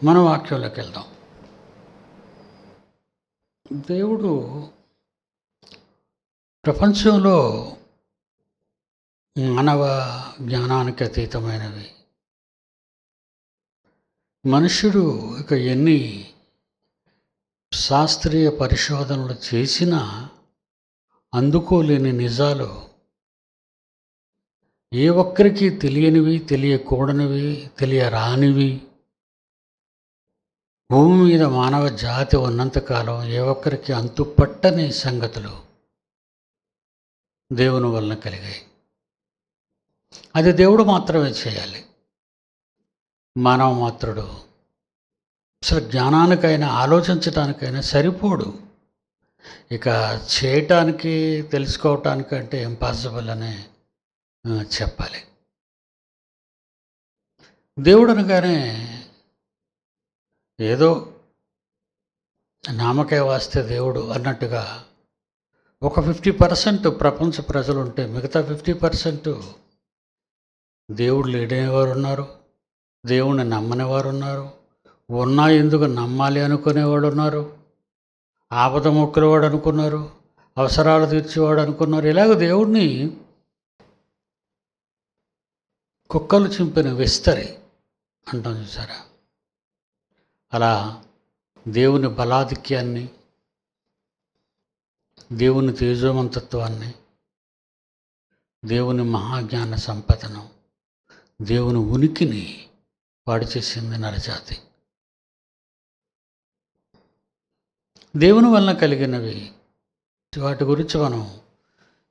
మన వాక్యంలోకి వెళ్దాం. దేవుడు ప్రపంచంలో మానవ జ్ఞానానికి అతీతమైనవి. మనుష్యుడు ఇక ఎన్ని శాస్త్రీయ పరిశోధనలు చేసినా అందుకోలేని నిజాలు, ఏ ఒక్కరికి తెలియనివి, తెలియకూడనివి, తెలియరానివి, భూమి మీద మానవ జాతి ఉన్నంతకాలం ఏ ఒక్కరికి అంతుపట్టని సంగతులు దేవుని వలన కలిగాయి. అది దేవుడు మాత్రమే చేయాలి. మానవ మాత్రుడు అసలు జ్ఞానానికైనా ఆలోచించటానికైనా సరిపోడు. ఇక చేయటానికి, తెలుసుకోవటానికంటే ఇంపాసిబుల్ అనే చెప్పాలి. దేవుడు అనగానే ఏదో నామకే వాస్తే దేవుడు అన్నట్టుగా ఒక 50% ప్రపంచ ప్రజలు ఉంటే మిగతా 50% దేవుడు లేడనేవారు ఉన్నారు, దేవుణ్ణి నమ్మని వారు ఉన్నారు, ఉన్నా ఎందుకు నమ్మాలి అనుకునేవాడు ఉన్నారు, ఆపద మొక్కులవాడు అనుకున్నారు, అవసరాలు తీర్చేవాడు అనుకున్నారు. ఇలాగ దేవుడిని కుక్కలు చింపిన విస్తరి అంటాం చూసారా. అలా దేవుని బలాధిక్యాన్ని, దేవుని తేజోమంతత్వాన్ని, దేవుని మహాజ్ఞాన సంపదను, దేవుని ఉనికిని పాడు చేసింది నరజాతి. దేవుని వలన కలిగినవి వాటి గురించి మనం,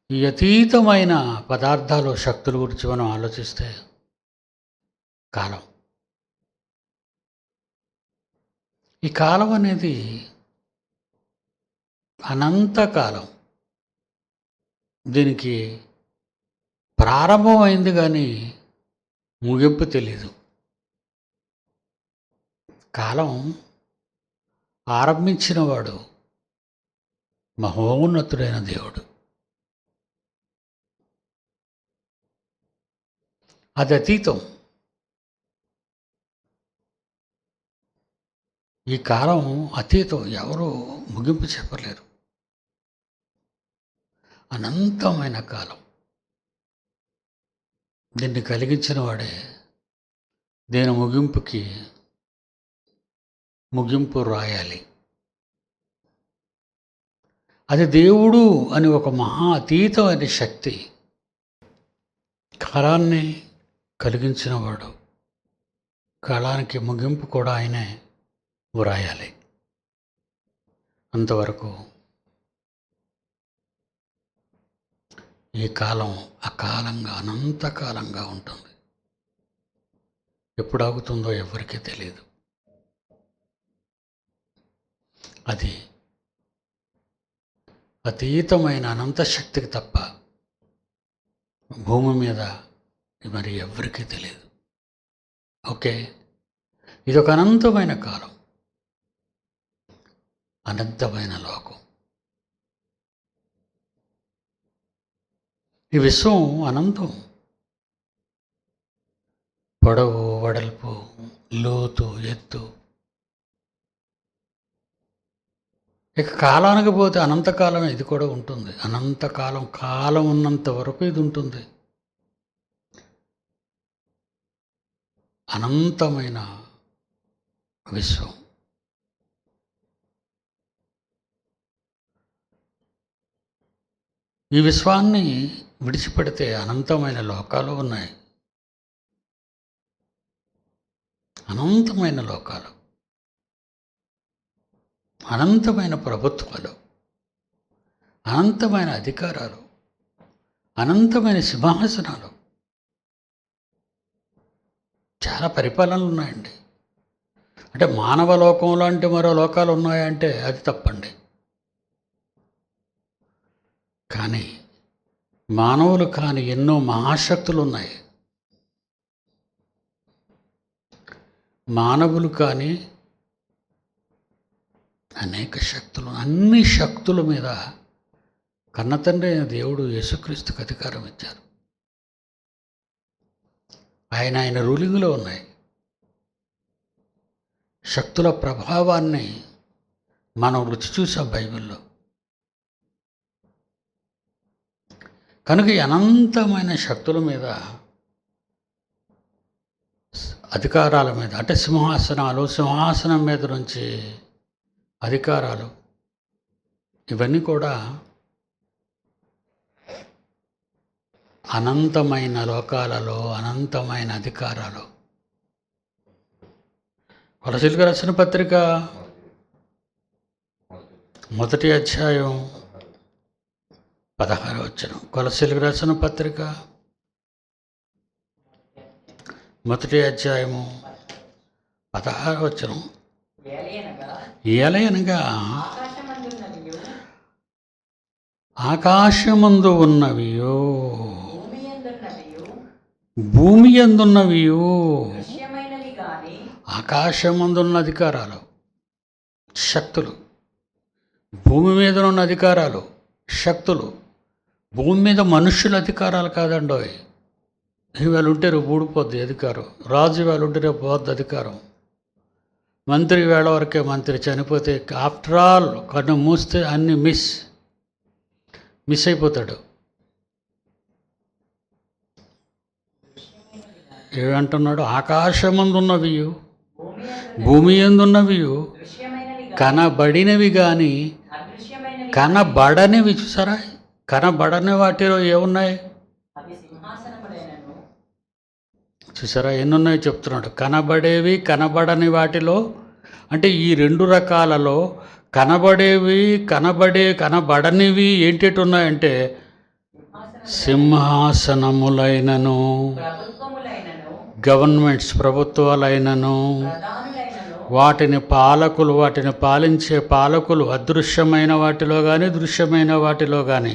ఈ అతీతమైన పదార్థాలు, శక్తుల గురించి మనం ఆలోచిస్తే కాలం, ఈ కాలం అనేది అనంతకాలం. దీనికి ప్రారంభమైంది కానీ ముగింపు తెలీదు. కాలం ఆరంభించినవాడు మహోన్నతుడైన దేవుడు. అది అతీతం. ఈ కాలం అతీతం, ఎవరు ముగింపు చెప్పలేరు. అనంతమైన కాలం. దీన్ని కలిగించిన వాడే దీని ముగింపు రాయాలి. అది దేవుడు అని ఒక మహా అతీతమైన శక్తి. కాలాన్ని కలిగించినవాడు, కాలానికి ముగింపు కూడా ఆయనే వ్రాయాలి. అంతవరకు ఈ కాలం అకాలంగా, అనంతకాలంగా ఉంటుంది. ఎప్పుడు ఆగుతుందో ఎవరికీ తెలియదు. అది అతీతమైన అనంత శక్తికి తప్ప భూమి మీద మరి ఎవరికీ తెలియదు. ఓకే, ఇది ఒక అనంతమైన కాలం, అనంతమైన లోకం. ఈ విశ్వం అనంతం. పొడవు, వెడల్పు, లోతు, ఎత్తు. ఇక కాలానికి పోతే అనంతకాలం ఇది కూడా ఉంటుంది. అనంతకాలం, కాలం ఉన్నంత వరకు ఇది ఉంటుంది. అనంతమైన విశ్వం. ఈ విశ్వాన్ని విడిచిపెడితే అనంతమైన లోకాలు ఉన్నాయి. అనంతమైన లోకాలు, అనంతమైన ప్రభుత్వాలు, అనంతమైన అధికారాలు, అనంతమైన సింహాసనాలు, చాలా పరిపాలనలు ఉన్నాయండి. అంటే మానవ లోకం లాంటి మరో లోకాలు ఉన్నాయంటే అది తప్పండి. కానీ మానవులు కాని ఎన్నో మహాశక్తులు ఉన్నాయి. మానవులు కానీ అనేక శక్తులు, అన్ని శక్తుల మీద కన్నతండ్రి అయిన దేవుడు యేసుక్రీస్తుకు అధికారం ఇచ్చారు. ఆయన రూలింగ్లో ఉన్నాయి. శక్తుల ప్రభావాన్ని మనం రుచి చూసాం బైబిల్లో. కనుక ఈ అనంతమైన శక్తుల మీద, అధికారాల మీద, అంటే సింహాసనం మీద నుంచి అధికారాలు, ఇవన్నీ కూడా అనంతమైన లోకాలలో అనంతమైన అధికారాలు. కొలసీలకు రాసిన పత్రిక 1వ అధ్యాయం 16వ వచనం. కొలసీలకు రాసిన పత్రిక 1వ అధ్యాయము 16వ వచనం. ఏలయనగా ఆకాశమందు ఉన్నవియో భూమి యందున్నవియో, ఆకాశమందున్న అధికారాలు, శక్తులు, భూమి మీద ఉన్న అధికారాలు, శక్తులు. భూమి మీద మనుష్యుల అధికారాలు కాదండి. ఇవాళ ఉంటే రేపు ఊడిపోద్ది అధికారం. రాజు ఇవాళ ఉంటే రేపు పోద్ది అధికారం. మంత్రి వేళ వరకే మంత్రి, చనిపోతే ఆఫ్టర్ ఆల్ కన్ను మూస్తే అన్నీ మిస్ అయిపోతాడు. ఏమంటున్నాడు? ఆకాశమందున్నవియు భూమి యందున్నవియు కనబడినవి కానీ కనబడనివి. చూసారా? కనబడని వాటిలో ఏమున్నాయి? చూసారా ఎన్నున్నాయో చెప్తున్నాడు. కనబడేవి, కనబడని వాటిలో, అంటే ఈ 2 రకాలలో కనబడేవి, కనబడనివి ఏంటి ఉన్నాయంటే సింహాసనములైనను, గవర్నమెంట్స్, ప్రభుత్వాలైనను, వాటిని పాలించే పాలకులు, అదృశ్యమైన వాటిలో కానీ దృశ్యమైన వాటిలో కానీ,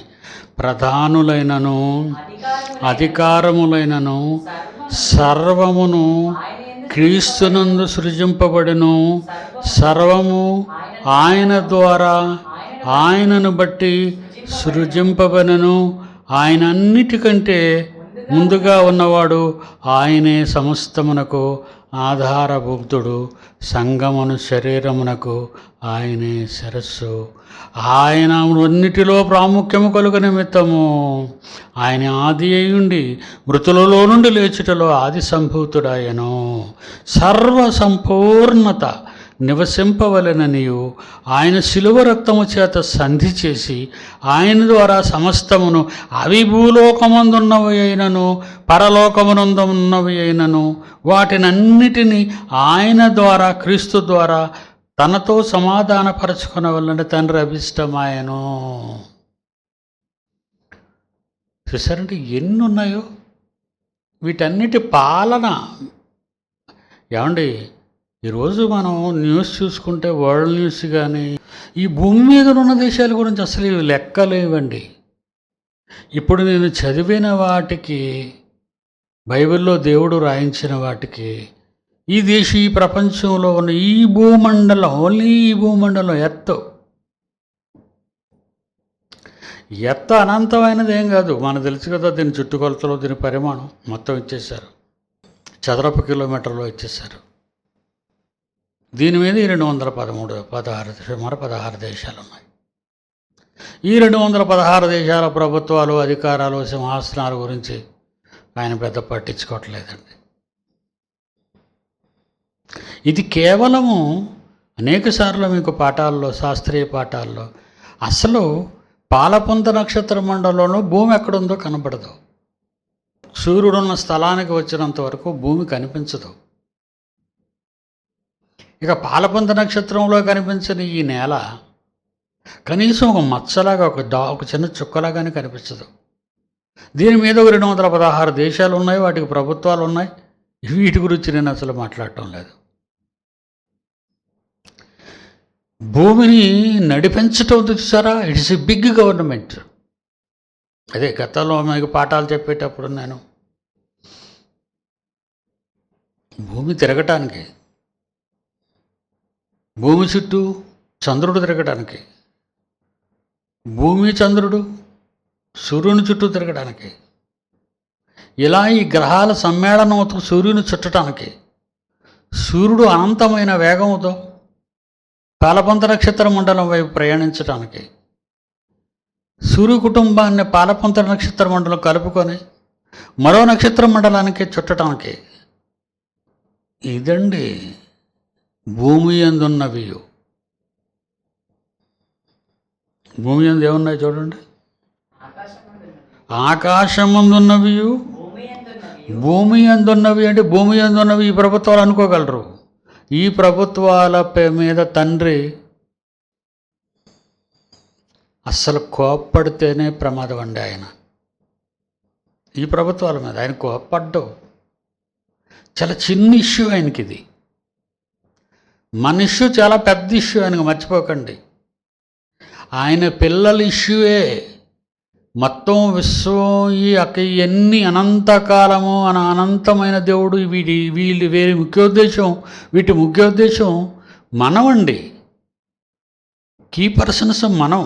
ప్రధానులైనను అధికారములైనను, సర్వమును క్రీస్తునందు సృజింపబడెను. సర్వము ఆయన ద్వారా, ఆయనను బట్టి సృజింపబడెను. ఆయన అన్నిటికంటే ముందుగా ఉన్నవాడు, ఆయనే సమస్తమునకు ఆధారభూతుడు. సంగమును శరీరమునకు ఆయనే శిరస్సు. ఆయన అన్నిటిలో ప్రాముఖ్యము కలుగు నిమిత్తము ఆయన ఆది అయ్యుండి మృతులలో నుండి లేచుటలో ఆది సంభూతుడాయను. సర్వ సంపూర్ణత నివసింపవలెననియు ఆయన శిలువ రక్తము చేత సంధి చేసి ఆయన ద్వారా సమస్తమును, అవి భూలోకమందున్నవి అయినను పరలోకమునందున్నవి అయినను, వాటినన్నిటినీ ఆయన ద్వారా, క్రీస్తు ద్వారా తనతో సమాధానపరచుకునవలన తండ్రి అభిష్టమాయను. చూసారంటే ఎన్ని ఉన్నాయో వీటన్నిటి పాలన. ఏమండి, ఈరోజు మనం న్యూస్ చూసుకుంటే, వరల్డ్ న్యూస్ కానీ, ఈ భూమి మీద ఉన్న దేశాల గురించి అసలు ఇవి లెక్కలేవండి. ఇప్పుడు నేను చదివిన వాటికి, బైబిల్లో దేవుడు రాయించిన వాటికి, ఈ ప్రపంచంలో ఉన్న ఈ భూమండలం, ఓన్లీ ఈ భూమండలం ఎత్తు అనంతమైనది ఏం కాదు. మనకు తెలుసు కదా, దీని చుట్టుకొలతలో దీని పరిమాణం మొత్తం ఇచ్చేశారు, చదరపు కిలోమీటర్లో ఇచ్చేశారు. దీని మీద 216 దేశాలు ఉన్నాయి. ఈ 216 దేశాల ప్రభుత్వాలు, అధికారాలు, సింహాసనాల గురించి ఆయన పెద్ద పట్టించుకోవట్లేదండి. ఇది కేవలము అనేకసార్లు మీకు పాఠాల్లో, శాస్త్రీయ పాఠాల్లో, అసలు పాలపుంత నక్షత్ర మండలంలో భూమి ఎక్కడుందో కనబడదు. సూర్యుడున్న స్థలానికి వచ్చినంత వరకు భూమి కనిపించదు. ఇక పాలపుంత నక్షత్రంలో కనిపించని ఈ నేల కనీసం ఒక మచ్చలాగా, ఒక చిన్న చుక్కలాగానే కనిపించదు. దీని మీద 216 దేశాలు ఉన్నాయి, వాటికి ప్రభుత్వాలు ఉన్నాయి. వీటి గురించి నేను అసలు మాట్లాడటం లేదు. భూమిని నడిపించటం చూసారా, ఇట్స్ ఎ బిగ్ గవర్నమెంట్. అదే గతంలో మీకు పాఠాలు చెప్పేటప్పుడు నేను భూమి తిరగటానికి, భూమి చుట్టూ చంద్రుడు తిరగడానికి, భూమి చంద్రుడు సూర్యుని చుట్టూ తిరగడానికి, ఇలా ఈ గ్రహాల సమ్మేళనం సూర్యుని చుట్టడానికి, సూర్యుడు అనంతమైన వేగంతో పాలపంత నక్షత్ర మండలం వైపు ప్రయాణించడానికి, సూర్య కుటుంబాన్ని పాలపంత నక్షత్ర మండలం కలుపుకొని మరో నక్షత్ర మండలానికి చుట్టడానికి, ఇదండి భూమి యందున్నవి. భూమి యందు ఏమున్నాయి చూడండి. ఆకాశమందున్నవి, భూమి యందున్నవి. అంటే భూమి యందున్నవి ఈ ప్రభుత్వాలు అనుకోగలరు. ఈ ప్రభుత్వాల మీద తండ్రి అస్సలు కోప్పడితేనే ప్రమాదం అండి. ఆయన ఈ ప్రభుత్వాల మీద ఆయన కోప్పడ్డం చాలా చిన్న ఇష్యూ ఆయనకి. ఇది మన ఇష్యూ చాలా పెద్ద ఇష్యూ ఆయనకు, మర్చిపోకండి. ఆయన పిల్లల ఇష్యూయే మొత్తం విశ్వం. ఇవన్నీ అనంతకాలము అనంతమైన దేవుడు. వీటి ముఖ్య ఉద్దేశం మనమండి. కీ పర్సన్స్ మనం.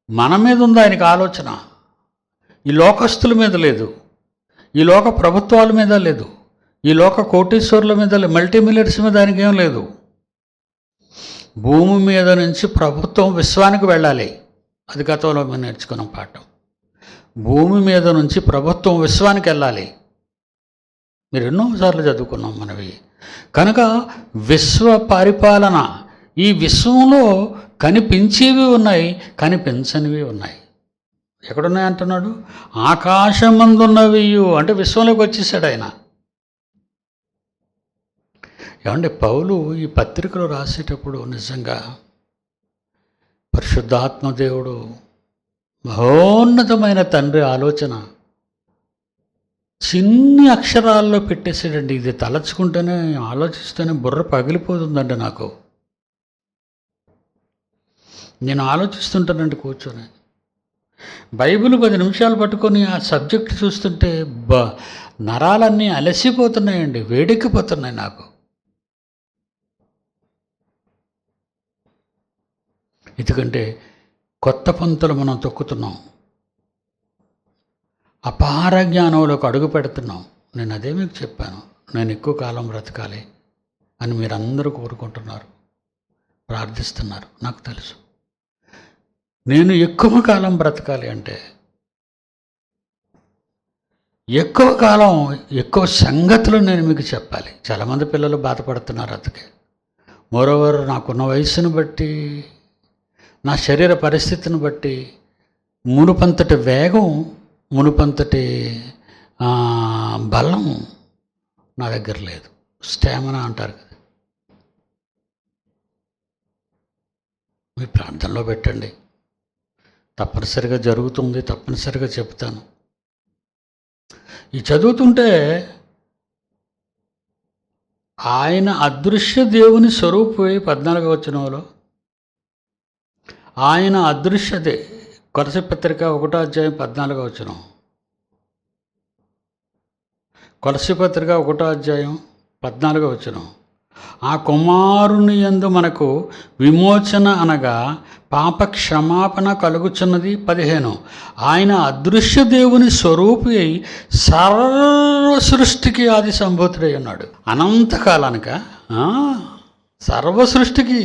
మన మీద ఉంది ఆయనకి ఆలోచన. ఈ లోకస్తుల మీద లేదు, ఈ లోక ప్రభుత్వాల మీద లేదు, ఈ లోక కోటీశ్వరుల మీద లేదు, మల్టీమిలియర్స్ మీద ఆయనకి ఏం లేదు. భూమి మీద నుంచి ప్రభుత్వం విశ్వానికి వెళ్ళాలి. అది గతంలో మేము నేర్చుకున్న పాఠం. భూమి మీద నుంచి ప్రభుత్వం విశ్వానికి వెళ్ళాలి. మీరు ఎన్నోసార్లు చదువుకున్నాం మనవి. కనుక విశ్వ పరిపాలన, ఈ విశ్వంలో కనిపించేవి ఉన్నాయి, కనిపించనివి ఉన్నాయి. ఎక్కడున్నాయి అంటున్నాడు? ఆకాశమందున్నవి. అంటే విశ్వంలోకి వచ్చేసాడు ఆయన. ఏమంటే పౌలు ఈ పత్రికలు రాసేటప్పుడు నిజంగా పరిశుద్ధాత్మదేవుడు, మహోన్నతమైన తండ్రి ఆలోచన చిన్ని అక్షరాల్లో పెట్టేసాడండి. ఇది తలచుకుంటేనే, ఆలోచిస్తేనే బుర్ర పగిలిపోతుందండి నాకు. నేను ఆలోచిస్తుంటానండి కూర్చొని. బైబిల్ 10 నిమిషాలు పట్టుకొని ఆ సబ్జెక్ట్ చూస్తుంటే నరాలన్నీ అలసిపోతున్నాయండి, వేడెక్కిపోతున్నాయి నాకు. ఎందుకంటే కొత్త పంతులు మనం తొక్కుతున్నాం, అపార జ్ఞానంలోకి అడుగు పెడుతున్నాం. నేను అదే మీకు చెప్పాను, నేను ఎక్కువ కాలం బ్రతకాలి అని మీరు అందరూ కోరుకుంటున్నారు, ప్రార్థిస్తున్నారు. నాకు తెలుసు. నేను ఎక్కువ కాలం బ్రతకాలి అంటే ఎక్కువ కాలం, ఎక్కువ సంగతులు నేను మీకు చెప్పాలి. చాలామంది పిల్లలు బాధపడుతున్నారు అందుకే. మోరోవర్ నాకున్న వయసును బట్టి, నా శరీర పరిస్థితిని బట్టి మునుపంతటి వేగం, మునుపంతటి బలం నా దగ్గర లేదు. స్టామినా అంటారు కదా. మీ ప్రార్థనలో పెట్టండి, తప్పనిసరిగా జరుగుతుంది, తప్పనిసరిగా చెప్తాను. ఈ చదువుతుంటే ఆయన అదృశ్య దేవుని స్వరూపే 14వ వచనంలో ఆయన అదృశ్యతే. కొలసీ పత్రిక 1వ అధ్యాయం 14వ వచనం. కొలసీ పత్రిక 1వ అధ్యాయం 14వ వచనం. ఆ కుమారుని యందు మనకు విమోచన అనగా పాప క్షమాపణ కలుగుచున్నది. 15. ఆయన అదృశ్య దేవుని స్వరూపి అయి సర్వ సృష్టికి ఆది సంభూతుడై ఉన్నాడు. అనంతకాలానిక సర్వ సృష్టికి,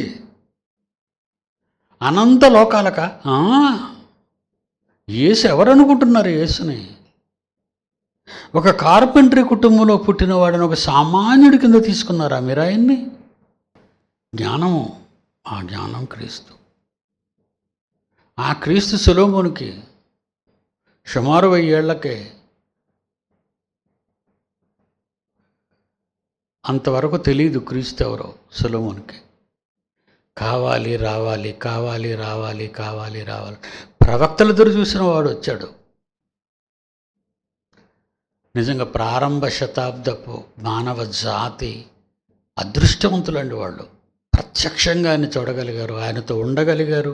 అనంత లోకాలక. యేసు ఎవరనుకుంటున్నారు? యేసుని ఒక కార్పెంటరీ కుటుంబంలో పుట్టినవాడని ఒక సామాన్యుడి కింద తీసుకున్నారా మీరు ఆయన్ని? జ్ఞానము, ఆ జ్ఞానం క్రీస్తు. ఆ క్రీస్తు సొలొమోనుకి సుమారు 1000 ఏళ్లకే అంతవరకు తెలియదు క్రీస్తు ఎవరో సొలొమోనుకి. కావాలి రావాలి, కావాలి రావాలి, కావాలి రావాలి, ప్రవక్తలతో చూసిన వాడు వచ్చాడు. నిజంగా ప్రారంభ శతాబ్దపు మానవ జాతి అదృష్టవంతులండి వాళ్ళు. ప్రత్యక్షంగా ఆయన చూడగలిగారు, ఆయనతో ఉండగలిగారు,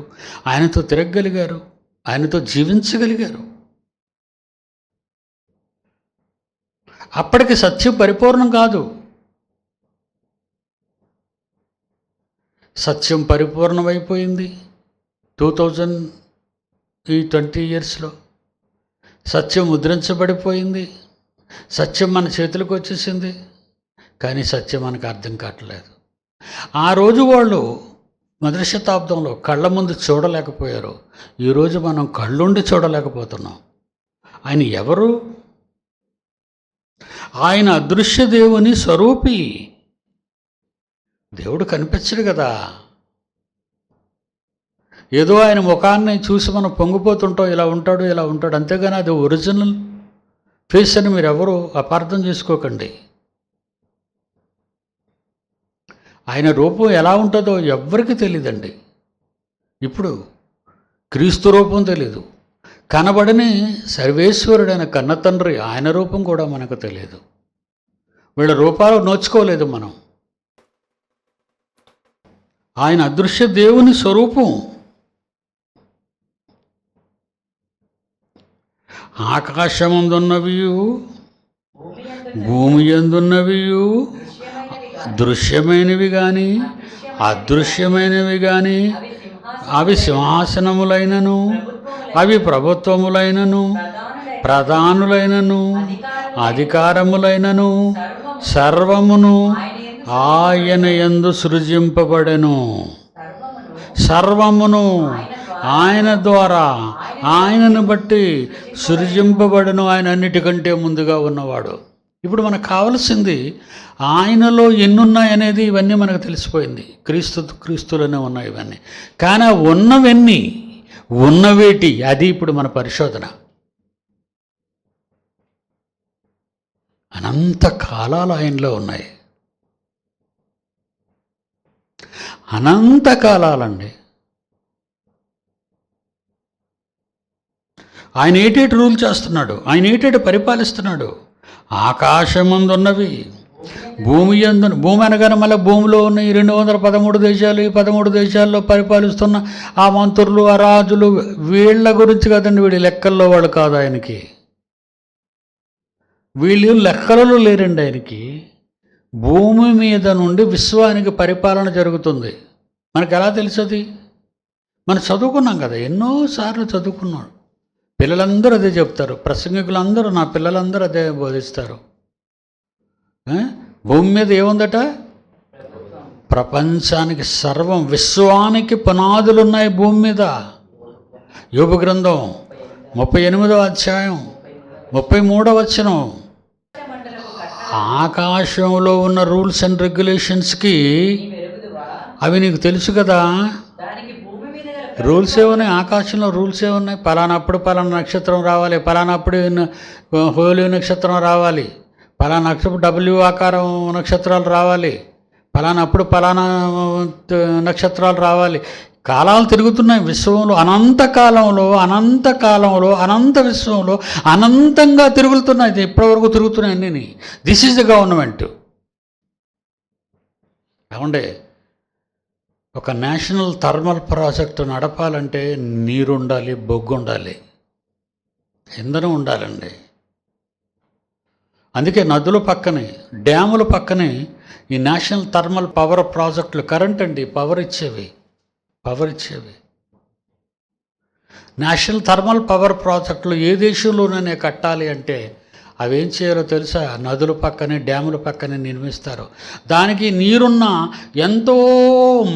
ఆయనతో తిరగగలిగారు, ఆయనతో జీవించగలిగారు. అప్పటికి సత్యం పరిపూర్ణం కాదు. సత్యం పరిపూర్ణమైపోయింది 2020 ఇయర్స్లో. సత్యం ముద్రించబడిపోయింది, సత్యం మన చేతులకు వచ్చేసింది. కానీ సత్యం మనకు అర్థం కావట్లేదు. ఆ రోజు వాళ్ళు మొదటి శతాబ్దంలో కళ్ళ ముందు చూడలేకపోయారు. ఈరోజు మనం కళ్ళుండి చూడలేకపోతున్నాం. ఆయన ఎవరు? ఆయన అదృశ్య దేవుని స్వరూపి. దేవుడు కనిపించడు కదా. ఏదో ఆయన ముఖాన్ని చూసి మనం పొంగిపోతుంటాం, ఇలా ఉంటాడు ఇలా ఉంటాడు, అంతేగాని అది ఒరిజినల్ ఫేస్ అని మీరు ఎవరు అపార్థం చేసుకోకండి. ఆయన రూపం ఎలా ఉంటుందో ఎవ్వరికి తెలియదండి. ఇప్పుడు క్రీస్తు రూపం తెలీదు, కనబడని సర్వేశ్వరుడైన కన్న తండ్రి ఆయన రూపం కూడా మనకు తెలియదు. వీళ్ళ రూపాలు నోచుకోలేదు మనం. ఆయన అదృశ్య దేవుని స్వరూపం. ఆకాశమందున్నవియు భూమి యందున్నవియు దృశ్యమైనవి కానీ అదృశ్యమైనవి కానీ అవి సింహాసనములైనను అవి ప్రభుత్వములైనను ప్రధానులైనను అధికారములైనను సర్వమును ఆయన యందు సృజింపబడెను. సర్వమును ఆయన ద్వారా ఆయనను బట్టి సృజింపబడను. ఆయన అన్నిటికంటే ముందుగా ఉన్నవాడు. ఇప్పుడు మనకు కావలసింది ఆయనలో ఎన్నున్నాయనేది ఇవన్నీ మనకు తెలిసిపోయింది. క్రీస్తులోనే ఉన్నాయి ఇవన్నీ. కానీ ఉన్నవన్నీ ఉన్నవేటి, అది ఇప్పుడు మన పరిశోధన. అనంత కాలాలు ఆయనలో ఉన్నాయి. అనంత కాలాలండి. ఆయన ఏటేటి రూల్ చేస్తున్నాడు, ఆయన ఏటేటి పరిపాలిస్తున్నాడు. ఆకాశమందున్నవి భూమి అనగానే మళ్ళీ భూమిలో ఉన్న ఈ 213 దేశాలు, ఈ 13 దేశాల్లో పరిపాలిస్తున్న ఆ మంత్రులు, ఆ రాజులు, వీళ్ళ గురించి కదండి. వీడి లెక్కల్లో వాళ్ళు కాదు ఆయనకి. వీళ్ళు లెక్కలలో లేరండి ఆయనకి. భూమి మీద నుండి విశ్వానికి పరిపాలన జరుగుతుంది. మనకు ఎలా తెలుసది? మనం చదువుకున్నాం కదా, ఎన్నోసార్లు చదువుకున్నాడు. పిల్లలందరూ అదే చెప్తారు, ప్రసంగికులందరూ, నా పిల్లలందరూ అదే బోధిస్తారు. భూమి మీద ఏముందట? ప్రపంచానికి సర్వం, విశ్వానికి పునాదులు ఉన్నాయి భూమి మీద. యోబు గ్రంథం 38వ అధ్యాయం 33వ వచనం. ఆకాశంలో ఉన్న రూల్స్ అండ్ రెగ్యులేషన్స్కి అవి నీకు తెలుసు కదా. రూల్స్ ఏమున్నాయి ఆకాశంలో? రూల్స్ ఏమున్నాయి? పలానప్పుడు పలానా నక్షత్రం రావాలి, పలానప్పుడు హోలీ నక్షత్రం రావాలి, పలానా నక్షత్రం డబ్ల్యూ ఆకారం నక్షత్రాలు రావాలి, పలానప్పుడు పలానా నక్షత్రాలు రావాలి. కాలాలు తిరుగుతున్నాయి విశ్వంలో. అనంతకాలంలో అనంత విశ్వంలో అనంతంగా తిరుగుతున్నాయి. ఇప్పటివరకు తిరుగుతున్నాయి అన్నీ. This is the government. ఏమండే, ఒక నేషనల్ థర్మల్ ప్రాజెక్టు నడపాలంటే నీరు ఉండాలి, బొగ్గు ఉండాలి, ఇంధనం ఉండాలండి. అందుకే నదుల పక్కనే, డ్యాముల పక్కనే ఈ నేషనల్ థర్మల్ పవర్ ప్రాజెక్టులు. కరెంట్ అండి, పవర్ ఇచ్చేవి. నేషనల్ థర్మల్ పవర్ ప్రాజెక్టులు ఏ దేశంలోనే కట్టాలి అంటే అవేం చేయాలో తెలుసా? నదుల పక్కనే, డ్యాముల పక్కనే నిర్మిస్తారు. దానికి నీరున్న, ఎంతో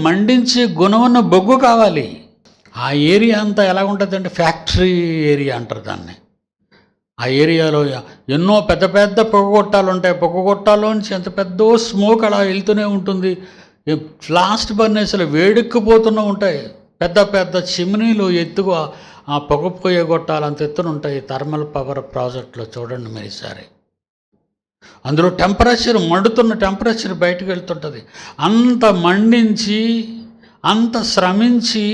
మండించే గుణమున్న బొగ్గు కావాలి. ఆ ఏరియా అంతా ఎలా ఉంటుందంటే ఫ్యాక్టరీ ఏరియా అంటారు దాన్ని. ఆ ఏరియాలో ఎన్నో పెద్ద పెద్ద పొగగొట్టాలు ఉంటాయి. పొగగొట్టాల్లోంచి ఎంత పెద్ద స్మోక్ అలా వెళ్తూనే ఉంటుంది. లాస్ట్ బర్నేసులు వేడెక్కిపోతూనే ఉంటాయి. పెద్ద పెద్ద చిమ్నీలు ఎత్తుగా ఆ పొగపోయే గొట్టాలు అంత ఎత్తున ఉంటాయి. థర్మల్ పవర్ ప్రాజెక్టులో చూడండి మీరు ఈసారి. అందులో టెంపరేచర్, మండుతున్న టెంపరేచర్ బయటకు వెళ్తుంటుంది. అంత మండించి, అంత శ్రమించి,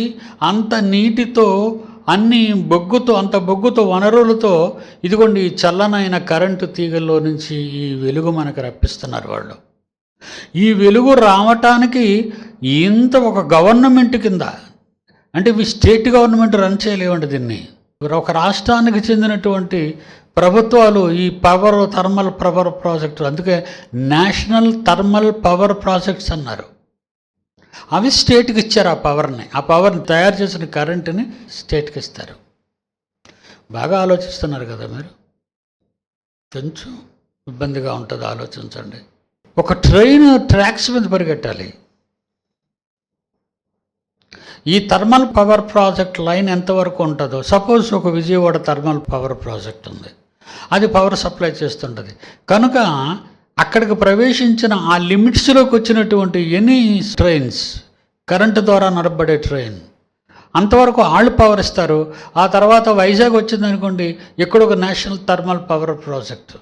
అంత నీటితో, అన్ని బొగ్గుతో, అంత బొగ్గుతో, వనరులతో, ఇదిగోండి ఈ చల్లనైన కరెంటు తీగల్లో నుంచి ఈ వెలుగు మనకు రప్పిస్తున్నారు వాళ్ళు. ఈ వెలుగు రావటానికి ఇంత ఒక గవర్నమెంట్ కింద, అంటే ఇవి స్టేట్ గవర్నమెంట్ రన్ చేయలేవండి దీన్ని. ఒక రాష్ట్రానికి చెందినటువంటి ప్రభుత్వాలు ఈ థర్మల్ పవర్ ప్రాజెక్టు, అందుకే నేషనల్ థర్మల్ పవర్ ప్రాజెక్ట్స్ అన్నారు. అవి స్టేట్కి ఇచ్చారు ఆ పవర్ని తయారు చేసిన కరెంటుని స్టేట్కి ఇస్తారు. బాగా ఆలోచిస్తున్నారు కదా మీరు? కొంచెం ఇబ్బందిగా ఉంటుంది, ఆలోచించండి. ఒక ట్రైన్ ట్రాక్స్ మీద పరిగెట్టాలి. ఈ థర్మల్ పవర్ ప్రాజెక్ట్ లైన్ ఎంతవరకు ఉంటుందో, సపోజ్ ఒక విజయవాడ థర్మల్ పవర్ ప్రాజెక్ట్ ఉంది, అది పవర్ సప్లై చేస్తుంటుంది కనుక అక్కడికి ప్రవేశించిన ఆ లిమిట్స్లోకి వచ్చినటువంటి ఎనీ ట్రైన్స్, కరెంటు ద్వారా నడపబడే ట్రైన్ అంతవరకు వాళ్ళు పవర్ ఇస్తారు. ఆ తర్వాత వైజాగ్ వచ్చిందనుకోండి, ఇక్కడ ఒక నేషనల్ థర్మల్ పవర్ ప్రాజెక్ట్,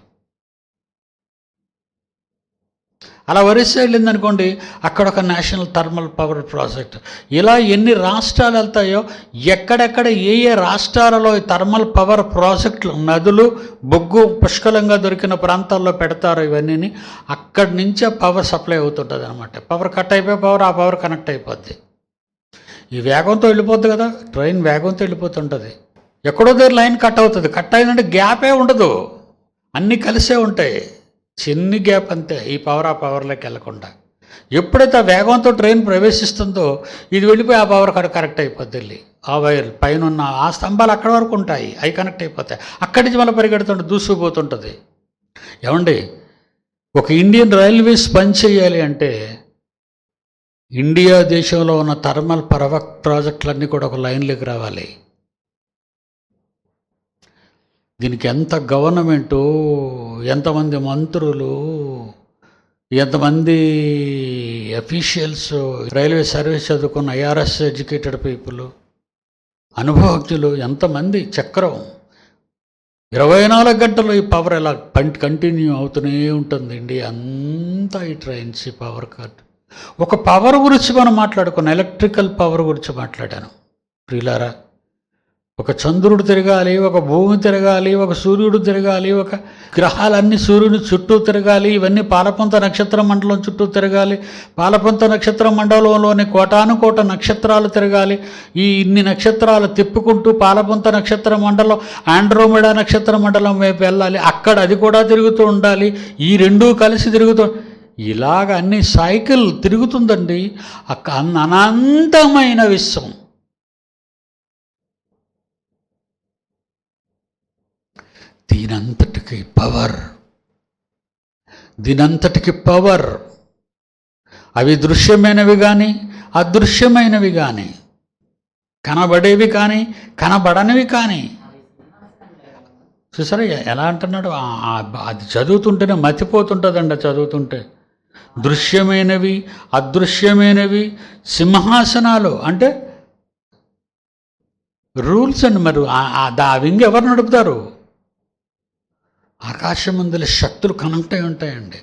అలా ఒరిస్సా వెళ్ళిందనుకోండి, అక్కడ ఒక నేషనల్ థర్మల్ పవర్ ప్రాజెక్ట్. ఇలా ఎన్ని రాష్ట్రాలు వెళ్తాయో, ఎక్కడెక్కడ ఏ ఏ రాష్ట్రాలలో ఈ థర్మల్ పవర్ ప్రాజెక్టులు, నదులు, బొగ్గు పుష్కలంగా దొరికిన ప్రాంతాల్లో పెడతారో ఇవన్నీ, అక్కడి నుంచే పవర్ సప్లై అవుతుంటుంది అనమాట. పవర్ కట్ అయిపోయి ఆ పవర్ కనెక్ట్ అయిపోద్ది. ఈ వేగంతో వెళ్ళిపోద్ది కదా, ట్రైన్ వేగంతో వెళ్ళిపోతుంటుంది. ఎక్కడో దగ్గర లైన్ కట్ అవుతుంది. కట్ అయిందంటే గ్యాపే ఉండదు, అన్నీ కలిసే ఉంటాయి. చిన్ని గ్యాప్ అంతే, ఈ పవర్ ఆ పవర్లోకి వెళ్ళకుండా. ఎప్పుడైతే ఆ వేగంతో ట్రైన్ ప్రవేశిస్తుందో ఇది వెళ్ళిపోయి ఆ పవర్ కరెక్ట్ అయిపోద్ది. వెళ్ళి ఆ వైర్ పైన ఉన్న ఆ స్తంభాలు అక్కడి వరకు ఉంటాయి, అవి కనెక్ట్ అయిపోతాయి. అక్కడి నుంచి మళ్ళీ పరిగెడుతుంటే దూసుకుపోతుంటుంది. ఏమండి, ఒక ఇండియన్ రైల్వేస్ పని చేయాలి అంటే ఇండియా దేశంలో ఉన్న థర్మల్ పవర్ ప్రాజెక్టులన్నీ కూడా ఒక లైన్లోకి రావాలి. దీనికి ఎంత గవర్నమెంటు, ఎంతమంది మంత్రులు, ఎంతమంది అఫీషియల్స్, రైల్వే సర్వీస్ చదువుకున్న ఐఆర్ఎస్ ఎడ్యుకేటెడ్ పీపుల్, అనుభవజ్ఞులు, ఎంతమంది, చక్రం 24 గంటలు ఈ పవర్ ఎలా కంటిన్యూ అవుతూనే ఉంటుంది. ఇండియా అంతా ఈ ట్రైన్స్, ఈ పవర్ కట్. ఒక పవర్ గురించి మనం మాట్లాడుకున్నాం, ఎలక్ట్రికల్ పవర్ గురించి మాట్లాడాను. ప్రియులారా, ఒక చంద్రుడు తిరగాలి, ఒక భూమి తిరగాలి, ఒక సూర్యుడు తిరగాలి, ఒక గ్రహాలన్నీ సూర్యుని చుట్టూ తిరగాలి, ఇవన్నీ పాలపంత నక్షత్ర మండలం చుట్టూ తిరగాలి, పాలపంత నక్షత్ర మండలంలోని కోటానుకోట నక్షత్రాలు తిరగాలి. ఈ ఇన్ని నక్షత్రాలు తిప్పుకుంటూ పాలపంత నక్షత్ర మండలం, ఆండ్రోమెడా నక్షత్ర మండలం వైపు వెళ్ళాలి, అక్కడ అది కూడా తిరుగుతూ ఉండాలి, ఈ రెండూ కలిసి తిరుగుతూ, ఇలాగ అన్ని సైకిల్ తిరుగుతుందండి. అనంతమైన విశ్వం. దీనంతటికి పవర్. అవి దృశ్యమైనవి కానీ అదృశ్యమైనవి కానీ, కనబడేవి కానీ కనబడనివి కానీ. చూసారా ఎలా అంటున్నాడు? అది చదువుతుంటేనే మతిపోతుంటుందండి. చదువుతుంటే దృశ్యమైనవి అదృశ్యమైనవి సింహాసనాలు అంటే రూల్స్ అండి. మరి ఆ వింగ్ ఎవరు నడుపుతారు? ఆకాశమందుల శక్తులు కనెక్ట్ అయి ఉంటాయండి.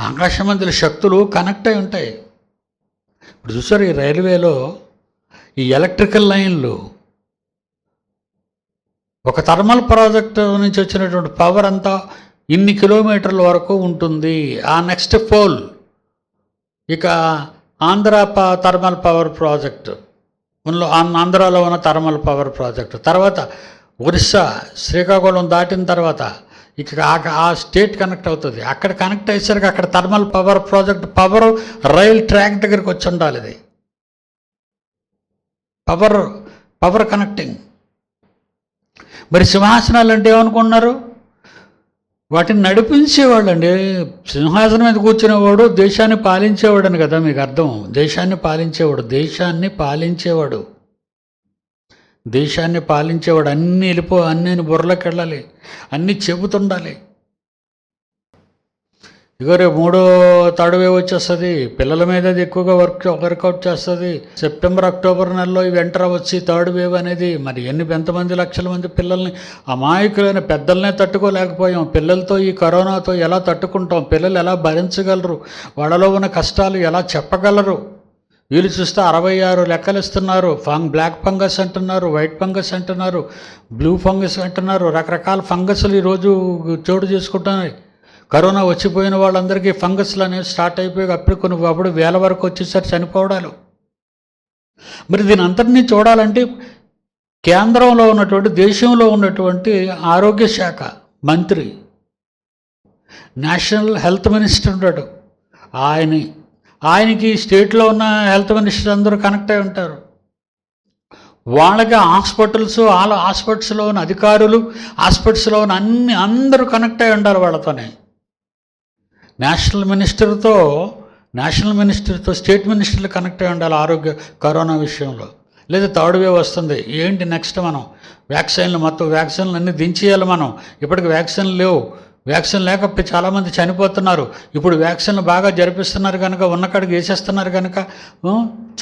ఆకాశమందుల శక్తులు కనెక్ట్ అయి ఉంటాయి. ఇప్పుడు చూసారు, ఈ రైల్వేలో ఈ ఎలక్ట్రికల్ లైన్లు, ఒక థర్మల్ ప్రాజెక్టు నుంచి వచ్చినటువంటి పవర్ అంతా ఇన్ని కిలోమీటర్ల వరకు ఉంటుంది. ఆ నెక్స్ట్ పోల్ ఇక ఆంధ్ర థర్మల్ పవర్ ప్రాజెక్టు, ఆంధ్రాలో ఉన్న థర్మల్ పవర్ ప్రాజెక్టు, తర్వాత ఒరిస్సా శ్రీకాకుళం దాటిన తర్వాత ఇక ఆ స్టేట్ కనెక్ట్ అవుతుంది. అక్కడ కనెక్ట్ అయ్యేసరికి అక్కడ thermal power project power rail track దగ్గరికి వచ్చి ఉండాలి. ఇది పవర్ కనెక్టింగ్. మరి సింహాసనాలు అంటే ఏమనుకున్నారు? వాటిని నడిపించేవాళ్ళు అండి. సింహాసనం మీద కూర్చునేవాడు దేశాన్ని పాలించేవాడు అని కదా మీకు అర్థం. దేశాన్ని పాలించేవాడు అన్నీ అన్నీ బుర్రలోకి వెళ్ళాలి, అన్నీ చెబుతుండాలి. ఇగో రేపు 3వ థర్డ్ వేవ్ వచ్చేస్తుంది. పిల్లల మీద అది ఎక్కువగా వర్కౌట్ చేస్తుంది. సెప్టెంబర్ అక్టోబర్ నెలలో ఇవి ఎంటర్ వచ్చి థర్డ్ వేవ్ అనేది. మరి ఎంతమంది లక్షల మంది పిల్లల్ని, అమాయకులైన పెద్దలనే తట్టుకోలేకపోయాం. పిల్లలతో ఈ కరోనాతో ఎలా తట్టుకుంటాం? పిల్లలు ఎలా భరించగలరు? వాళ్ళలో ఉన్న కష్టాలు ఎలా చెప్పగలరు? వీళ్ళు చూస్తే 66 లెక్కలు ఇస్తున్నారు. బ్లాక్ ఫంగస్ అంటున్నారు, వైట్ ఫంగస్ అంటున్నారు, బ్లూ ఫంగస్ అంటున్నారు. రకరకాల ఫంగస్లు ఈరోజు చోటు చేసుకుంటున్నాయి. కరోనా వచ్చిపోయిన వాళ్ళందరికీ ఫంగస్లు అనేవి స్టార్ట్ అయిపోయి అప్పుడు వేల వరకు వచ్చేసరి చనిపోవడాలు. మరి దీని అంతటినీ చూడాలంటే కేంద్రంలో ఉన్నటువంటి, దేశంలో ఉన్నటువంటి ఆరోగ్య శాఖ మంత్రి, నేషనల్ హెల్త్ మినిస్టర్ ఉంటాడు, ఆయనకి స్టేట్లో ఉన్న హెల్త్ మినిస్టర్ అందరూ కనెక్ట్ అయి ఉంటారు. వాళ్ళకి హాస్పిటల్స్లో ఉన్న అధికారులు, హాస్పిటల్స్లో ఉన్న అందరూ కనెక్ట్ అయి ఉండాలి వాళ్ళతోనే. నేషనల్ మినిస్టర్తో స్టేట్ మినిస్టర్లు కనెక్ట్ అయి ఉండాలి ఆరోగ్య కరోనా విషయంలో. లేదా థర్డ్ వేవ్ వస్తుంది, ఏంటి నెక్స్ట్ మనం వ్యాక్సిన్లు అన్నీ దించేయాలి మనం. ఇప్పటికి వ్యాక్సిన్లు లేవు, వ్యాక్సిన్ లేకపోతే చాలామంది చనిపోతున్నారు. ఇప్పుడు వ్యాక్సిన్లు బాగా జరిపిస్తున్నారు కనుక ఉన్నకాడికి వేసేస్తున్నారు కనుక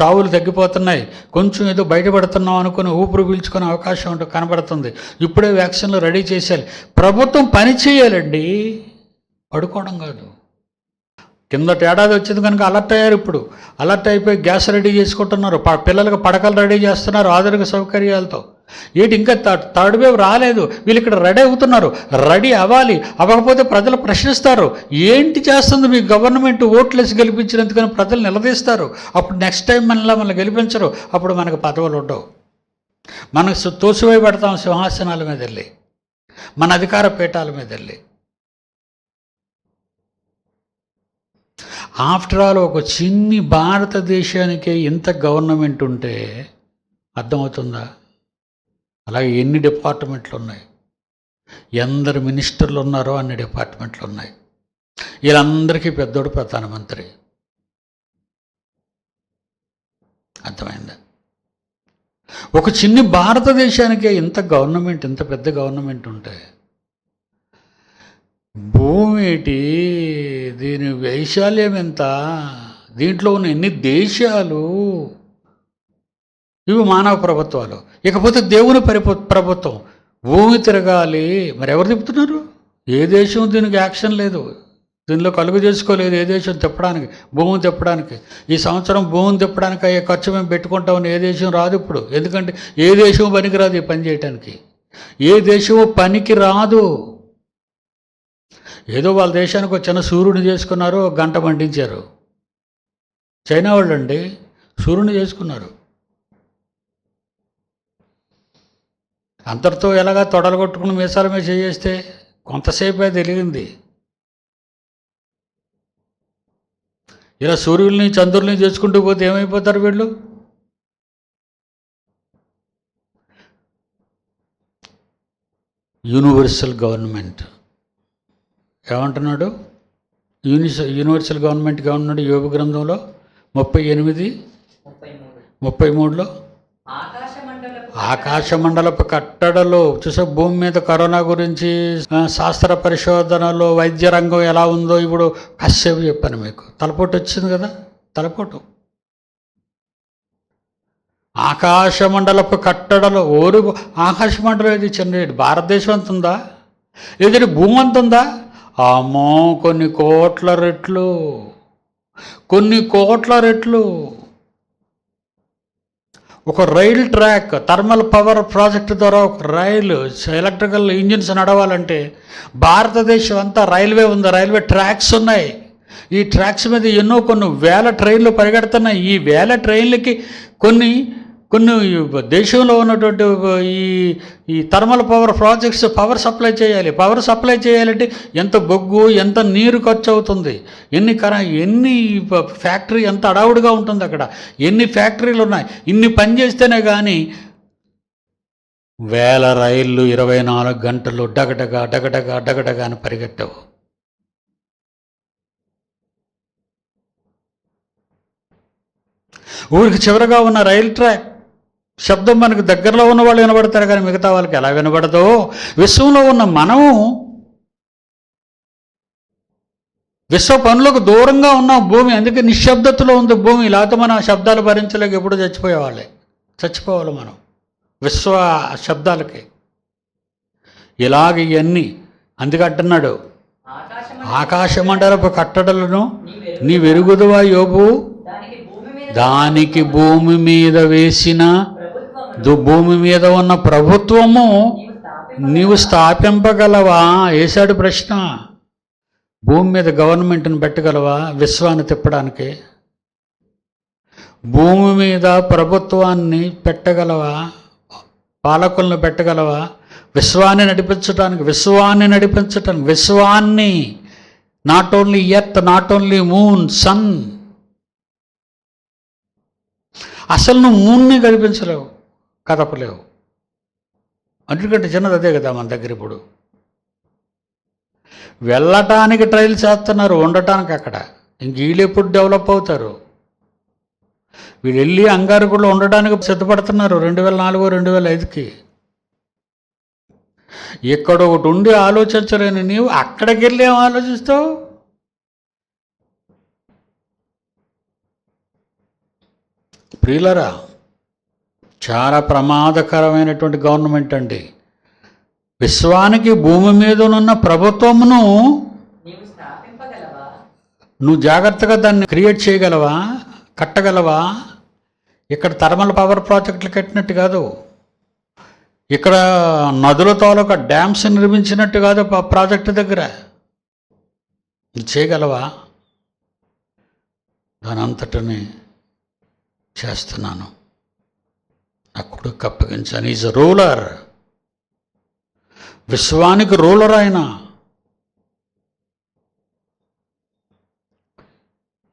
చావులు తగ్గిపోతున్నాయి. కొంచెం ఏదో బయటపడుతున్నాం అనుకుని ఊపిరి పీల్చుకునే అవకాశం ఉంటుంది కనబడుతుంది. ఇప్పుడే వ్యాక్సిన్లు రెడీ చేసేయాలి. ప్రభుత్వం పని చేయాలండి, పడుకోవడం కాదు. కిందటి ఏడాది వచ్చింది కనుక అలర్ట్ అయ్యారు. ఇప్పుడు అలర్ట్ అయిపోయి గ్యాస్ రెడీ చేసుకుంటున్నారు, పిల్లలకు పడకలు రెడీ చేస్తున్నారు ఆధునిక సౌకర్యాలతో. ఏంటి ఇంకా థర్డ్ వేవ్ రాలేదు, వీళ్ళు ఇక్కడ రెడీ అవుతున్నారు. రెడీ అవ్వాలి, అవ్వకపోతే ప్రజలు ప్రశ్నిస్తారు. ఏంటి చేస్తుంది మీ గవర్నమెంట్, ఓట్లేసి గెలిపించినందుకని ప్రజలు నిలదీస్తారు. అప్పుడు నెక్స్ట్ టైం మనల్ని గెలిపించరు, అప్పుడు మనకు పదవులు ఉండవు. మనకు తోసివై పడతాం సింహాసనాల మీద వెళ్ళి, మన అధికార పీఠాల మీద వెళ్ళి. ఆఫ్టర్ ఆల్ ఒక చిన్ని భారతదేశానికే ఇంత గవర్నమెంట్ ఉంటే అర్థమవుతుందా? అలాగే ఎన్ని డిపార్ట్మెంట్లు ఉన్నాయి, ఎందరు మినిస్టర్లు ఉన్నారో అన్ని డిపార్ట్మెంట్లు ఉన్నాయి. వీళ్ళందరికీ పెద్దోడు ప్రధానమంత్రి. అర్థమైందా? ఒక చిన్ని భారతదేశానికే ఇంత పెద్ద గవర్నమెంట్ ఉంటే భూమి ఏంటి, దీని వైశాల్యం ఎంత, దీంట్లో ఉన్న ఎన్ని దేశాలు, ఇవి మానవ ప్రభుత్వాలు. ఇకపోతే దేవుని ప్రభుత్వం, భూమి తిరగాలి. మరి ఎవరు తిప్పుతున్నారు? ఏ దేశం దీనికి యాక్షన్ లేదు, దీనిలో కలుగు చేసుకోలేదు. ఏ దేశం తిప్పడానికి, భూమిని తిప్పడానికి. ఈ సంవత్సరం భూమిని తిప్పడానికి అయ్యే ఖర్చు మేము పెట్టుకుంటామని ఏ దేశం రాదు ఇప్పుడు. ఎందుకంటే ఏ దేశం పనికి రాదు ఈ పని చేయటానికి, ఏ దేశము పనికి రాదు. ఏదో వాళ్ళ దేశానికి ఒక చిన్న సూర్యుని చేసుకున్నారు, గంట మండించారు. చైనా వాళ్ళు అండి సూర్యుని చేసుకున్నారు. అంతటితో ఎలాగా తొడలు కొట్టుకుని మీసాల మీద చేస్తే కొంతసేపే తెలియంది. ఇలా సూర్యుల్ని చంద్రుల్ని చేసుకుంటూ పోతే ఏమైపోతారు వీళ్ళు? యూనివర్సల్ గవర్నమెంట్ ఏమంటున్నాడు? యూనివర్సల్ గవర్నమెంట్గా ఉన్నాడు యోబు గ్రంథంలో 38:33లో ఆకాశమండలపు కట్టడలు చూసే భూమి మీద కరోనా గురించి శాస్త్ర పరిశోధనలో వైద్య రంగం ఎలా ఉందో ఇప్పుడు కాసేపు చెప్పాను మీకు. తలపోటు వచ్చింది కదా, తలపోటు. ఆకాశమండలపు కట్టడలు ఆకాశమండలం ఇది చిన్న భారతదేశం అంత ఉందా, లేదంటే భూమి అంత ఉందా? అమ్మో కొన్ని కోట్ల రెట్లు. ఒక rail track, thermal power project ద్వారా ఒక రైలు ఎలక్ట్రికల్ ఇంజిన్స్ నడవాలంటే భారతదేశం అంతా రైల్వే ఉంది, రైల్వే ట్రాక్స్ ఉన్నాయి. ఈ ట్రాక్స్ మీద కొన్ని వేల ట్రైన్లు పరిగెడుతున్నాయి. ఈ వేల ట్రైన్లకి కొన్ని దేశంలో ఉన్నటువంటి ఈ thermal power projects power supply చేయాలంటే ఎంత బొగ్గు, ఎంత నీరు ఖర్చు అవుతుంది, ఎన్ని ఫ్యాక్టరీ, ఎంత అడావుడిగా ఉంటుంది అక్కడ, ఎన్ని ఫ్యాక్టరీలు ఉన్నాయి. ఇన్ని పని చేస్తేనే కానీ వేల రైళ్ళు 24 గంటలు డగడగా అని పరిగెట్టవు. ఊరికి చివరగా ఉన్న రైలు ట్రాక్ శబ్దం మనకు దగ్గరలో ఉన్న వాళ్ళు వినబడతారు కానీ మిగతా వాళ్ళకి ఎలా వినబడదో, విశ్వంలో ఉన్న మనము విశ్వ పనులకు దూరంగా ఉన్న భూమి అందుకే నిశ్శబ్దతలో ఉంది భూమి. లేకపోతే మనం శబ్దాలు భరించలేక ఎప్పుడు చచ్చిపోవాలి మనం విశ్వ శబ్దాలకి. ఇలాగ ఇవన్నీ అందుకంటున్నాడు, ఆకాశమండలపు కట్టడలను నీ వెరుగుదువా యోబు, దానికి భూమి మీద వేసిన భూమి మీద ఉన్న ప్రభుత్వము నీవు స్థాపింపగలవా? వేశాడు ప్రశ్న. భూమి మీద గవర్నమెంట్ని పెట్టగలవా? విశ్వాన్ని తిప్పడానికి భూమి మీద ప్రభుత్వాన్ని పెట్టగలవా? పాలకులను పెట్టగలవా? విశ్వాన్ని నడిపించటానికి విశ్వాన్ని not only earth, not only moon, sun. అసలు నువ్వు మూన్ని గడిపించలేవు, కదపలేవు. అందుకంటే చిన్నది అదే కదా మన దగ్గర ఇప్పుడు. వెళ్ళటానికి ట్రయల్ చేస్తున్నారు, ఉండటానికి అక్కడ. ఇంక వీళ్ళు ఎప్పుడు డెవలప్ అవుతారు? వీళ్ళు వెళ్ళి అంగారకుడిలో ఉండడానికి సిద్ధపడుతున్నారు 2004, 2005కి. ఇక్కడ ఒకటి ఉండి ఆలోచించలేని నీవు అక్కడికి వెళ్ళి ఏం ఆలోచిస్తావు? ప్రియులరా, చాలా ప్రమాదకరమైనటువంటి గవర్నమెంట్ అండి. విశ్వానికి భూమి మీదనున్న ప్రభుత్వమును నువ్వు జాగ్రత్తగా దాన్ని క్రియేట్ చేయగలవా, కట్టగలవా? ఇక్కడ థర్మల్ పవర్ ప్రాజెక్టులు కట్టినట్టు కాదు, ఇక్కడ నదుల తాలూకా డ్యామ్స్ నిర్మించినట్టు కాదు ప్రాజెక్టు దగ్గర. చేయగలవా? దాని అంతటిని చేస్తున్నాను, నా కొడుకు అప్పగించాను. ఈజ్ రూలర్, విశ్వానికి రూలర్ ఆయన.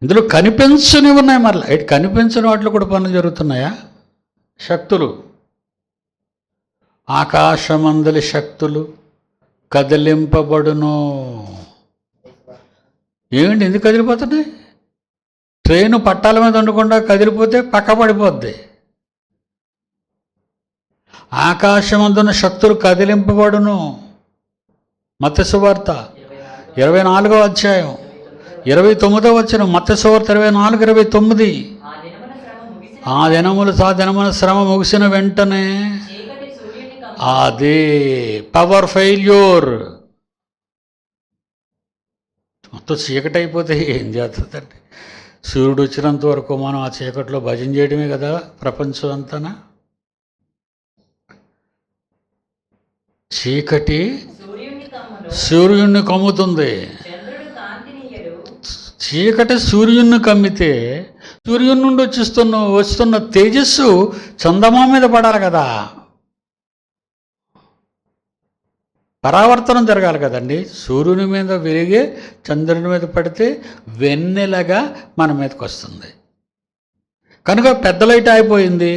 ఇందులో కనిపించని ఉన్నాయి, మరలా ఇటు కనిపించని వాటిలో కూడా పనులు జరుగుతున్నాయా? శక్తులు, ఆకాశమందలి శక్తులు కదిలింపబడును. ఏమిటి ఎందుకు కదిలిపోతున్నాయి? ట్రైను పట్టాల మీద ఉండకుండా కదిలిపోతే పక్క పడిపోద్ది. ఆకాశమందున్న శక్తులు కదిలింపబడును. మత్తయి సువార్త 24వ అధ్యాయం 29వ వచనం. మత్తయి సువార్త 24, 29. ఆ దినమున శ్రమ ముగిసిన వెంటనే అదే పవర్ ఫెయిల్యూర్, మొత్తం చీకటి అయిపోతే ఏం చేస్తుందండి? సూర్యుడు వచ్చినంత వరకు మనం ఆ చీకట్లో భజన చేయడమే కదా ప్రపంచం అంతానా. చీకటి సూర్యుడిని కమ్ముతుంది. చీకటి సూర్యుడిని కమ్మితే సూర్యుడి నుండి వస్తున్న తేజస్సు చందమా మీద పడాలి కదా, పరావర్తనం జరగాలి కదండి. సూర్యుని మీద వెలిగే చంద్రుని మీద పడితే వెన్నెలగా మన మీదకి వస్తుంది. కనుక పెద్ద లైట్ అయిపోయింది,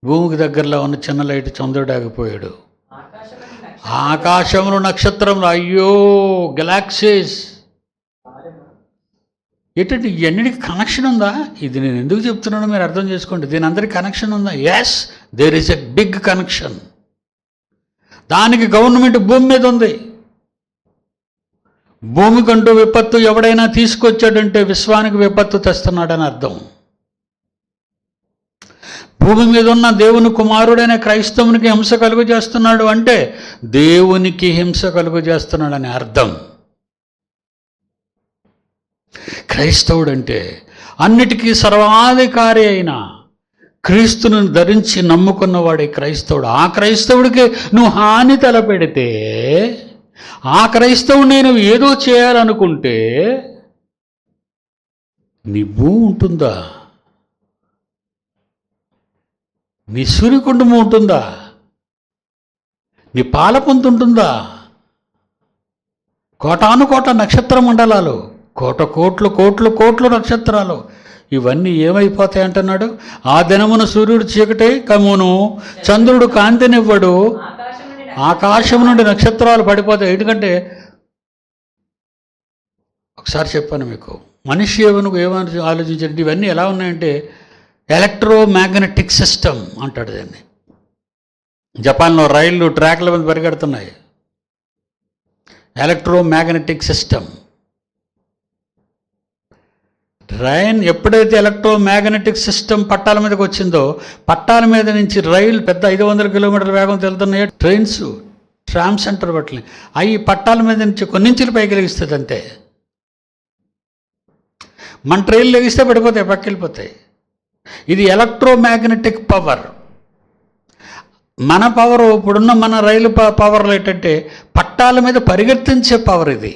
భూమికి దగ్గరలో ఉన్న చిన్న లైట్ చంద్రుడు ఆగిపోయాడు. ఆకాశంలో నక్షత్రంలో అయ్యో గెలాక్సీస్ ఏంటంటే ఇవన్నిటికి కనెక్షన్ ఉందా? ఇది నేను ఎందుకు చెప్తున్నానో మీరు అర్థం చేసుకోండి. దీని అందరికి కనెక్షన్ ఉందా? Yes, there is a big connection. దానికి గవర్నమెంట్ భూమి మీద ఉంది. భూమికంటూ విపత్తు ఎవడైనా తీసుకొచ్చాడంటే విశ్వానికి విపత్తు తెస్తున్నాడని అర్థం. భూమి మీద ఉన్న దేవుని కుమారుడైన క్రైస్తవునికి హింస కలుగు చేస్తున్నాడు అంటే దేవునికి హింస కలుగు చేస్తున్నాడని అర్థం. క్రైస్తవుడంటే అన్నిటికీ సర్వాధికారి అయిన క్రీస్తును ధరించి నమ్ముకున్నవాడే క్రైస్తవుడు. ఆ క్రైస్తవుడికి నువ్వు హాని తలపెడితే, ఆ క్రైస్తవుడిని నువ్వు ఏదో చేయాలనుకుంటే నీ భూమి ఉంటుందా? నీ సూర్యకుండము ఉంటుందా? నీ పాలపొంత ఉంటుందా? కోటాను కోట్ల నక్షత్ర మండలాలు, కోట్లు నక్షత్రాలు, ఇవన్నీ ఏమైపోతాయి అంటున్నాడు? ఆ దినమున సూర్యుడు చీకటి కమ్మును, చంద్రుడు కాంతినివ్వడు, ఆకాశం నుండి నక్షత్రాలు పడిపోతాయి. ఎందుకంటే ఒకసారి చెప్పాను మీకు, మనిషి ఏమని ఆలోచించండి. ఇవన్నీ ఎలా ఉన్నాయంటే ఎలక్ట్రోమాగ్నెటిక్ సిస్టమ్ అంటాడు దాన్ని. జపాన్లో రైళ్ళు ట్రాక్ల మీద పరిగెడుతున్నాయి. Electromagnetic system. ట్రైన్ ఎప్పుడైతే ఎలక్ట్రోమాగ్నెటిక్ సిస్టమ్ పట్టాల మీదకి వచ్చిందో, పట్టాల మీద నుంచి రైలు పెద్ద 500 కిలోమీటర్ల వేగంతో వెళ్తున్నాయి ట్రైన్స్, ట్రామ్ సెంటర్ బట్టలు, అవి పట్టాల మీద నుంచి కొన్ని ఇంచులు పైకి లెగిస్తుంది అంతే. మన ట్రైన్లు లెగిస్తే పడిపోతాయి, పక్కకి వెళ్ళిపోతాయి. ఇది ఎలక్ట్రోమాగ్నెటిక్ పవర్. మన పవర్, ఇప్పుడున్న మన రైలు పవర్లు ఏంటంటే పట్టాల మీద పరిగెత్తించే పవర్ ఇది.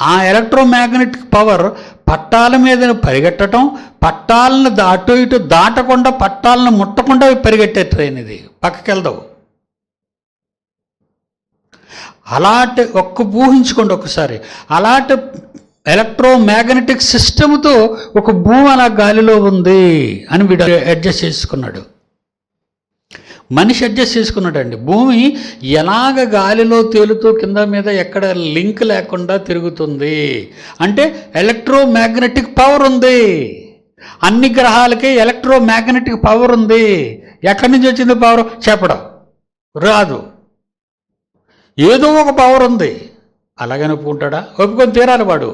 ఆ ఎలక్ట్రోమాగ్నెటిక్ పవర్ పట్టాల మీద పరిగెట్టడం, పట్టాలను అటు ఇటు దాటకుండా, పట్టాలను ముట్టకుండా పరిగెట్టే ట్రైన్ ఇది, పక్కకి వెళ్దావు. అలాంటి ఊహించుకోండి ఒకసారి, అలాంటి ఎలక్ట్రోమాగ్నెటిక్ సిస్టమ్తో ఒక భూమి అలా గాలిలో ఉంది అని వీడు అడ్జస్ట్ చేసుకున్నాడు. మనిషి అడ్జస్ట్ చేసుకున్నాడండి. భూమి ఎలాగ గాలిలో తేలుతూ కింద మీద ఎక్కడ లింక్ లేకుండా తిరుగుతుంది అంటే ఎలక్ట్రోమాగ్నెటిక్ పవర్ ఉంది. అన్ని గ్రహాలకి ఎలక్ట్రోమాగ్నెటిక్ పవర్ ఉంది. ఎక్కడి నుంచి వచ్చింది పవర్ చెప్పడం రాదు, ఏదో ఒక పవర్ ఉంది. అలాగని ఒప్పుకుంటాడా? ఒప్పుకొని తీరాలి వాడు.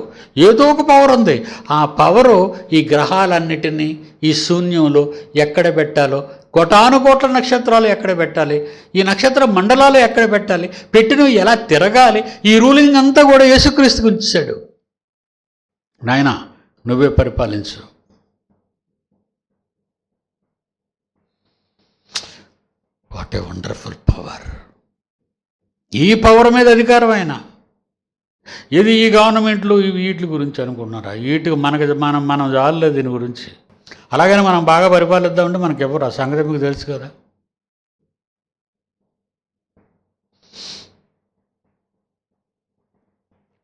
ఏదో ఒక పవర్ ఉంది. ఆ పవరు ఈ గ్రహాలన్నిటినీ ఈ శూన్యంలో ఎక్కడ పెట్టాలో, కోటాను కోట్ల నక్షత్రాలు ఎక్కడ పెట్టాలి, ఈ నక్షత్ర మండలాలు ఎక్కడ పెట్టాలి, పెట్టినవి ఎలా తిరగాలి, ఈ రూలింగ్ అంతా కూడా యేసుక్రీస్తుకు ఉంచాడు. నాయనా నువ్వే పరిపాలించు. What a wonderful power. ఈ పవర్ మీద అధికారం ఆయన. ఇది ఈ గవర్నమెంట్లు వీటి గురించి అనుకుంటున్నారా? వీటికి మనం చాలలేదు దీని గురించి. అలాగని మనం బాగా పరిపాలిద్దామంటే మనకి ఎవరు? ఆ సంగతి మీకు తెలుసు కదా.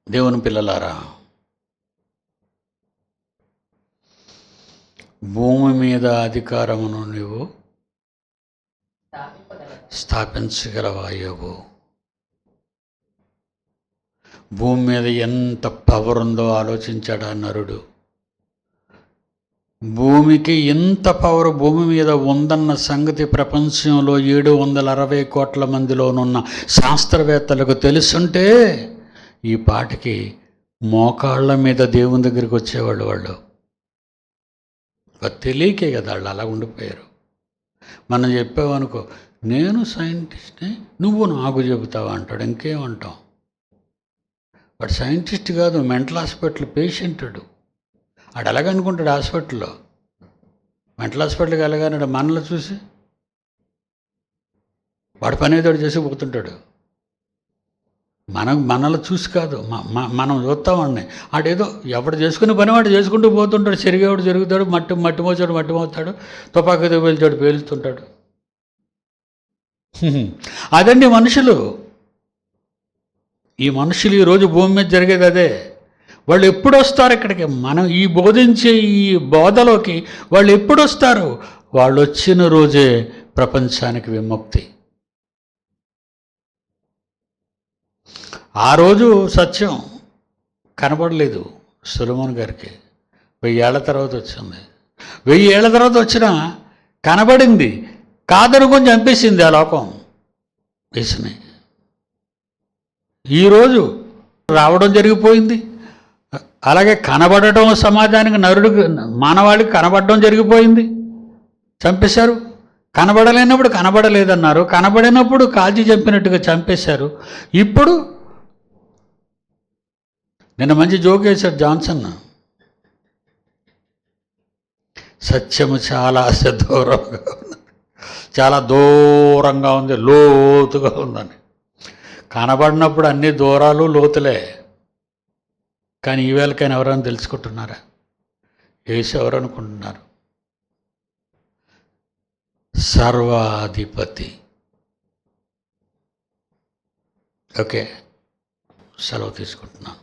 దేవుని పిల్లలారా, భూమి మీద అధికారమును నీవు స్థాపించగలవా యోగు? భూమి మీద ఎంత పవర్ ఉందో ఆలోచించాడా నరుడు. భూమికి ఎంత పవర్ భూమి మీద ఉందన్న సంగతి ప్రపంచంలో 760 కోట్ల మందిలోనున్న శాస్త్రవేత్తలకు తెలుసుంటే ఈ పాటికి మోకాళ్ళ మీద దేవుని దగ్గరికి వచ్చేవాళ్ళు. వాళ్ళు తెలియకే కదా వాళ్ళు అలా ఉండిపోయారు. మనం చెప్పామనుకో, నేను సైంటిస్ట్ని, నువ్వు నాకు చెబుతావా అంటాడు. ఇంకేమంటాం? వాడు సైంటిస్ట్ కాదు, మెంటల్ హాస్పిటల్ పేషెంటుడు. వాడు ఎలాగనుకుంటాడు హాస్పిటల్లో? మెంటల్ హాస్పిటల్కి వెళ్ళగానే మనల్ని చూసి వాడు పని ఏదో చేసి పోతుంటాడు. మనల్ని చూసి కాదు, మనం చూస్తామండి. ఆడేదో ఎవడు చేసుకునే పని వాడు చేసుకుంటూ పోతుంటాడు. చెరిగేవాడు జరుగుతాడు, మట్టి మోతాడు, తుపాకీతో పేల్చాడు పేలుస్తుంటాడు. అదండి మనుషులు. ఈ మనుషులు ఈరోజు భూమి మీద జరిగేది అదే. వాళ్ళు ఎప్పుడు వస్తారు ఇక్కడికి? మనం ఈ బోధించే ఈ బోధలోకి వాళ్ళు ఎప్పుడు వస్తారు? వాళ్ళు వచ్చిన రోజే ప్రపంచానికి విముక్తి. ఆ రోజు సత్యం కనపడలేదు సొలొమోను గారికి. 1000 ఏళ్ల తర్వాత వచ్చింది. 1000 ఏళ్ల తర్వాత వచ్చినా కనబడింది. కాదనుకొని చంపేసింది ఆ లోకం యేసుని. ఈరోజు రావడం జరిగిపోయింది. అలాగే కనబడటం సమాజానికి, నరుడికి, మానవాళికి కనబడడం జరిగిపోయింది. చంపేశారు. కనబడలేనప్పుడు కనబడలేదన్నారు, కనబడినప్పుడు కాల్చి చంపినట్టుగా చంపేశారు. ఇప్పుడు నిన్న మంచి జోక్ వేశాడు జాన్సన్. సత్యము చాలా దూరంగా ఉంది, చాలా దూరంగా ఉంది, లోతుగా ఉందని. కనబడినప్పుడు అన్ని దూరాలు లోతులే. కానీ ఈవేళకైనా ఎవరైనా తెలుసుకుంటున్నారా? యేసు ఎవరు అనుకుంటున్నారు? సర్వాధిపతి. ఓకే, సెలవు తీసుకుంటున్నాను.